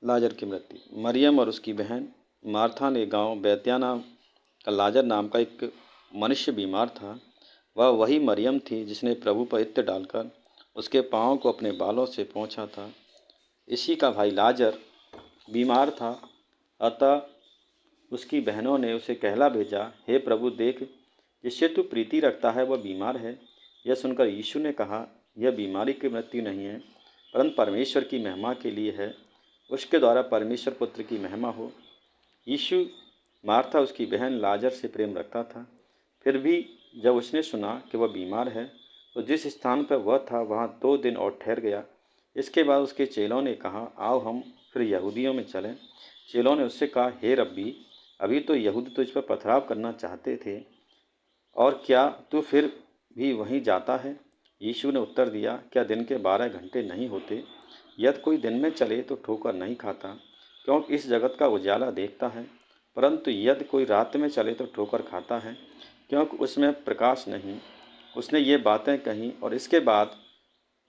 लाजर की मृत्यु। मरियम और उसकी बहन मार्था ने गांव बैतनिय्याह नाम का लाजर नाम का एक मनुष्य बीमार था। वह वही मरियम थी जिसने प्रभु पर इत्र डालकर उसके पांवों को अपने बालों से पोंछा था। इसी का भाई लाजर बीमार था, अतः उसकी बहनों ने उसे कहला भेजा, हे प्रभु, देख, जिससे तू प्रीति रखता है वह बीमार है। यह सुनकर यीशु ने कहा, यह बीमारी की मृत्यु नहीं है, परंतु परमेश्वर की महिमा के लिए है, उसके द्वारा परमेश्वर पुत्र की महिमा हो। यीशु मार्था उसकी बहन लाजर से प्रेम रखता था। फिर भी जब उसने सुना कि वह बीमार है, तो जिस स्थान पर वह था वहाँ 2 दिन और ठहर गया। इसके बाद उसके चेलों ने कहा, आओ हम फिर यहूदियों में चलें। चेलों ने उससे कहा, हे रब्बी, अभी तो यहूदी तुझ पर पथराव करना चाहते थे, और क्या तू फिर भी वहीं जाता है? यीशु ने उत्तर दिया, क्या दिन के 12 घंटे नहीं होते? यदि कोई दिन में चले तो ठोकर नहीं खाता, क्योंकि इस जगत का उजाला देखता है, परंतु यदि कोई रात में चले तो ठोकर खाता है, क्योंकि उसमें प्रकाश नहीं। उसने ये बातें कहीं और इसके बाद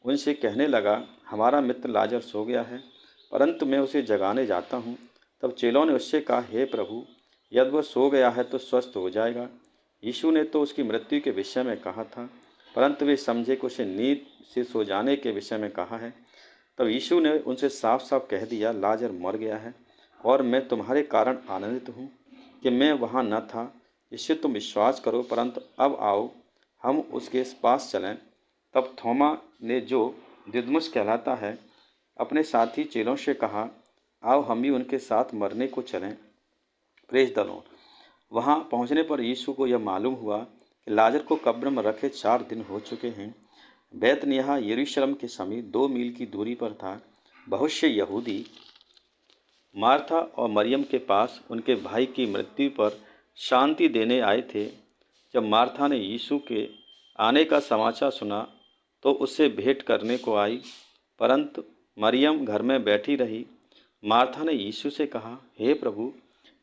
उनसे कहने लगा, हमारा मित्र लाजर सो गया है, परंतु मैं उसे जगाने जाता हूँ। तब चेलों ने उससे कहा, हे प्रभु, यदि वह सो गया है तो स्वस्थ हो जाएगा। यीशु ने तो उसकी मृत्यु के विषय में कहा था, परंतु वे समझे कि उसे नींद से सो जाने के विषय में कहा है। तब यीशु ने उनसे साफ साफ कह दिया, लाजर मर गया है, और मैं तुम्हारे कारण आनंदित हूँ कि मैं वहाँ न था, इससे तुम विश्वास करो। परंतु अब आओ हम उसके पास चलें। तब थोमा ने, जो दिदमुस कहलाता है, अपने साथी चेलों से कहा, आओ हम भी उनके साथ मरने को चलें। Praise the Lord. वहाँ पहुँचने पर यीशु को यह मालूम हुआ कि लाजर को कब्र में रखे 4 दिन हो चुके हैं। बैतनिय्याह यरूशलेम के समीप 2 मील की दूरी पर था। बहुत से यहूदी मार्था और मरियम के पास उनके भाई की मृत्यु पर शांति देने आए थे। जब मार्था ने यीशु के आने का समाचार सुना तो उससे भेंट करने को आई, परंतु मरियम घर में बैठी रही। मार्था ने यीशु से कहा, हे प्रभु,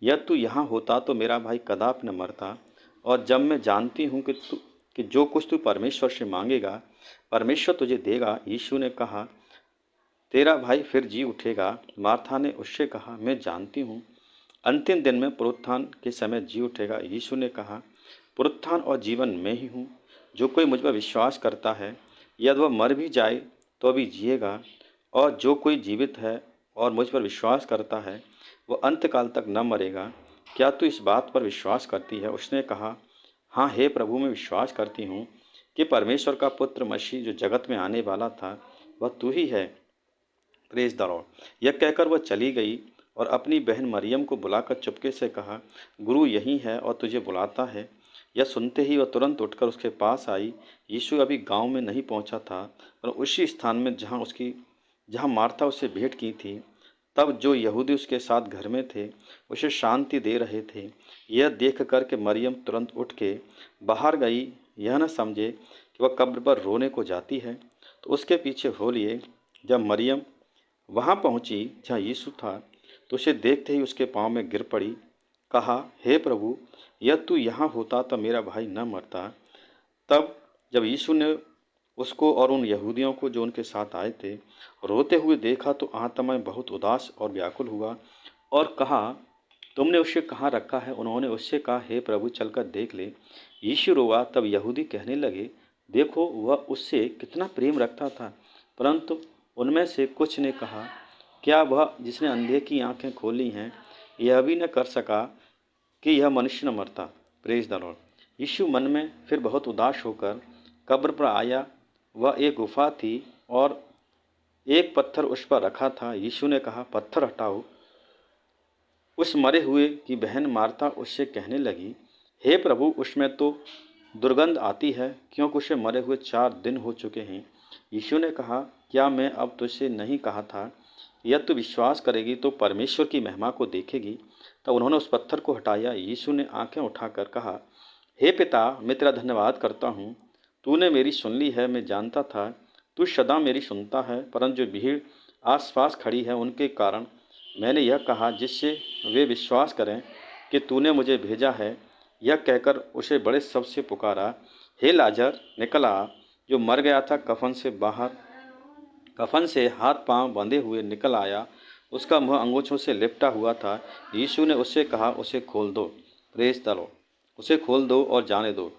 यदि तू यहाँ होता तो मेरा भाई कदापि न मरता। और जब मैं जानती हूँ कि जो कुछ तू परमेश्वर से मांगेगा परमेश्वर तुझे देगा। यीशु ने कहा, तेरा भाई फिर जी उठेगा। मार्था ने उससे कहा, मैं जानती हूँ अंतिम दिन में पुनरुत्थान के समय जी उठेगा। यीशु ने कहा, पुनरुत्थान और जीवन मैं ही हूँ। जो कोई मुझ पर विश्वास करता है, यदि वह मर भी जाए तो भी जिएगा, और जो कोई जीवित है और मुझ पर विश्वास करता है वह अंतकाल तक न मरेगा। क्या तू इस बात पर विश्वास करती है? उसने कहा, हाँ हे प्रभु, मैं विश्वास करती हूँ कि परमेश्वर का पुत्र मसीह जो जगत में आने वाला था वह तू ही है। Praise the Lord. यह कहकर वह चली गई और अपनी बहन मरियम को बुलाकर चुपके से कहा, गुरु यहीं है और तुझे बुलाता है। यह सुनते ही वह तुरंत उठकर उसके पास आई। यीशु अभी गांव में नहीं पहुंचा था, पर उसी स्थान में जहां मार्था उससे भेंट की थी। तब जो यहूदी उसके साथ घर में थे उसे शांति दे रहे थे। यह देख कर के मरियम तुरंत उठ के बाहर गई, यह न समझे कि वह कब्र पर रोने को जाती है, तो उसके पीछे हो लिए। जब मरियम वहाँ पहुँची जहाँ यीशु था, तो उसे देखते ही उसके पाँव में गिर पड़ी, कहा, हे प्रभु, यदि तू यहाँ होता तो मेरा भाई न मरता। तब जब यीशु ने उसको और उन यहूदियों को जो उनके साथ आए थे रोते हुए देखा तो आत्मा में बहुत उदास और व्याकुल हुआ, और कहा, तुमने उसे कहाँ रखा है? उन्होंने उससे कहा, हे प्रभु, चलकर देख ले। यीशु रोआ। तब यहूदी कहने लगे, देखो, वह उससे कितना प्रेम रखता था। परंतु उनमें से कुछ ने कहा, क्या वह जिसने अंधे की आंखें खोली हैं यह भी न कर सका कि यह मनुष्य न मरता? Praise the Lord. यीशु मन में फिर बहुत उदास होकर कब्र पर आया। वह एक गुफा थी और एक पत्थर उस पर रखा था। यीशु ने कहा, पत्थर हटाओ। उस मरे हुए की बहन मार्था उससे कहने लगी, हे प्रभु, उसमें तो दुर्गंध आती है, क्योंकि उसे मरे हुए 4 दिन हो चुके हैं। यीशु ने कहा, क्या मैं अब तुझसे नहीं कहा था, यदि तू विश्वास करेगी तो परमेश्वर की महिमा को देखेगी? तब उन्होंने उस पत्थर को हटाया। यीशु ने आंखें उठाकर कहा, हे पिता, मैं तेरा धन्यवाद करता हूँ, तूने मेरी सुन ली है। मैं जानता था तू सदा मेरी सुनता है, परंतु जो भीड़ आसपास खड़ी है उनके कारण मैंने यह कहा, जिससे वे विश्वास करें कि तूने मुझे भेजा है। यह कहकर उसे बड़े शब्द से पुकारा, हे लाजर, निकल आ। जो मर गया था कफन से हाथ पांव बंधे हुए निकल आया। उसका मुंह अंगूछों से लिपटा हुआ था। यीशु ने उससे कहा, उसे खोल दो। Press the Lord. उसे खोल दो और जाने दो।